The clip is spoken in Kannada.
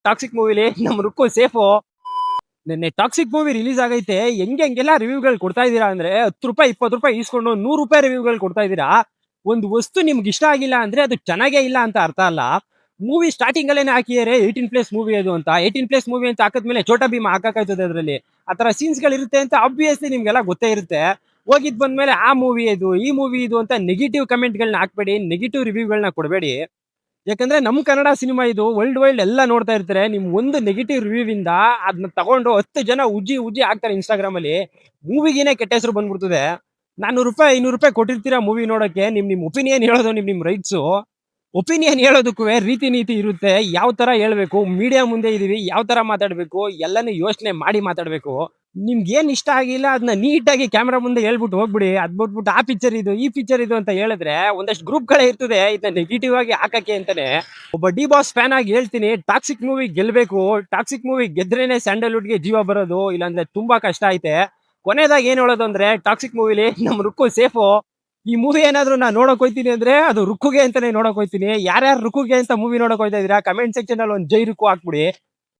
ಟಾಕ್ಸಿಕ್ ಮೂವಿಲಿ ನಮ್ ರುಕ್ಕು ಸೇಫು. ನಿನ್ನೆ ಟಾಕ್ಸಿಕ್ ಮೂವಿ ರಿಲೀಸ್ ಆಗೈತೆ, ಹೆಂಗೆಲ್ಲ ರಿವ್ಯೂಗಳು ಕೊಡ್ತಾ ಇದೀರಾ ಅಂದ್ರೆ 10 ರೂಪಾಯಿ 20 ರೂಪಾಯಿ ಈಸ್ಕೊಂಡು 100 ರೂಪಾಯಿ ರಿವ್ಯೂಗಳು ಕೊಡ್ತಾ ಇದೀರಾ. ಒಂದು ವಸ್ತು ನಿಮ್ಗೆ ಇಷ್ಟ ಆಗಿಲ್ಲ ಅಂದ್ರೆ ಅದು ಚೆನ್ನಾಗೇ ಇಲ್ಲ ಅಂತ ಅರ್ಥ ಅಲ್ಲ. ಮೂವಿ ಸ್ಟಾರ್ಟಿಂಗ್ ಅಲ್ಲೇನೆ ಹಾಕಿದಾರೆ 18+ ಮೂವಿ ಅದು ಅಂತ. 18+ ಮೂವಿ ಅಂತ ಹಾಕಿದ್ಮೇಲೆ ಚೋಟಾ ಭೀಮ ಹಾಕಾಯ್ತದೆ ಅದ್ರಲ್ಲಿ. ಆತರ ಸೀನ್ಸ್ ಗಳು ಇರುತ್ತೆ ಅಂತ ಆಬ್ವಿಯಸ್ಲಿ ನಿಮ್ಗೆಲ್ಲ ಗೊತ್ತೇ ಇರುತ್ತೆ. ಹೋಗಿದ್ ಬಂದ್ಮೇಲೆ ಆ ಮೂವಿ ಇದು ಈ ಮೂವಿ ಇದು ಅಂತ ನೆಗೆಟಿವ್ ಕಮೆಂಟ್ ಗಳನ್ನ ಹಾಕ್ಬೇಡಿ, ನೆಗೆಟಿವ್ ರಿವ್ಯೂಗಳನ್ನ ಕೊಡಬೇಡಿ. ಯಾಕಂದ್ರೆ ನಮ್ ಕನ್ನಡ ಸಿನಿಮಾ ಇದು ವರ್ಲ್ಡ್ ವೈಲ್ಡ್ ಎಲ್ಲ ನೋಡ್ತಾ ಇರ್ತಾರೆ. ನಿಮ್ ಒಂದು ನೆಗೆಟಿವ್ ರಿವ್ಯೂ ಇಂದ ಅದನ್ನ ತಗೊಂಡು 10 ಜನ ಉಜ್ಜಿ ಹಾಕ್ತಾರೆ ಇನ್ಸ್ಟಾಗ್ರಾಮ್ ಅಲ್ಲಿ. ಮೂವಿಗೇನೆ ಕೆಟ್ಟ ಹೆಸರು ಬಂದ್ಬಿಡ್ತದೆ. 400 ರೂಪಾಯಿ 500 ರೂಪಾಯಿ ಕೊಟ್ಟಿರ್ತೀರಾ ಮೂವಿ ನೋಡಕ್ಕೆ. ನಿಮ್ ಒಪಿನಿಯನ್ ಹೇಳೋದು ನಿಮ್ ರೈಟ್ಸು. ಒಪಿನಿಯನ್ ಹೇಳೋದಕ್ಕೂ ರೀತಿ ನೀತಿ ಇರುತ್ತೆ. ಯಾವ ತರ ಹೇಳ್ಬೇಕು, ಮೀಡಿಯಾ ಮುಂದೆ ಇದೀವಿ, ಯಾವ ತರ ಮಾತಾಡ್ಬೇಕು ಎಲ್ಲಾನು ಯೋಚನೆ ಮಾಡಿ ಮಾತಾಡ್ಬೇಕು. ನಿಮ್ಗೆ ಏನ್ ಇಷ್ಟ ಆಗಿಲ್ಲ ಅದನ್ನ ನೀಟಾಗಿ ಕ್ಯಾಮ್ರಾ ಮುಂದೆ ಹೇಳ್ಬಿಟ್ಟು ಹೋಗ್ಬಿಡಿ. ಅದ್ ಬಿಟ್ಬಿಟ್ಟು ಆ ಪಿಕ್ಚರ್ ಇದು ಈ ಪಿಕ್ಚರ್ ಇದು ಅಂತ ಹೇಳಿದ್ರೆ ಒಂದಷ್ಟು ಗ್ರೂಪ್ ಗಳೇ ಇರ್ತದೆ ಇದನ್ನ ನೆಗೆಟಿವ್ ಆಗಿ ಹಾಕಕ್ಕೆ ಅಂತಾನೆ. ಒಬ್ಬ ಡಿ ಬಾಸ್ ಫ್ಯಾನ್ ಆಗಿ ಹೇಳ್ತೀನಿ, ಟಾಕ್ಸಿಕ್ ಮೂವಿ ಗೆಲ್ಬೇಕು. ಟಾಕ್ಸಿಕ್ ಮೂವಿ ಗೆದ್ರೇನೆ ಸ್ಯಾಂಡಲ್ವುಡ್ ಗೆ ಜೀವ ಬರೋದು, ಇಲ್ಲಾಂದ್ರೆ ತುಂಬಾ ಕಷ್ಟ ಐತೆ. ಕೊನೆದಾಗಿ ಏನ್ ಹೇಳೋದು ಅಂದ್ರೆ ಟಾಕ್ಸಿಕ್ ಮೂವಿಲಿ ನಮ್ ರುಕ್ಕು ಸೇಫು. ಈ ಮೂವಿ ಏನಾದ್ರು ನಾನು ನೋಡಕ್ ಹೋಯ್ತೀನಿ ಅಂದ್ರೆ ಅದು ರುಕ್ಕುಗೆ ಅಂತಾನೆ ನೋಡಕ್ ಹೋಯ್ತೀನಿ. ಯಾರ್ಯಾರು ರುಕ್ಕುಗೆ ಅಂತ ಮೂವಿ ನೋಡಕ್ ಹೋಯ್ತಾ ಇದೀರಾ ಕಮೆಂಟ್ ಸೆಕ್ಷನ್ ಅಲ್ಲಿ ಒಂದು ಜೈ ರುಕ್ಕು ಹಾಕ್ಬಿಡಿ.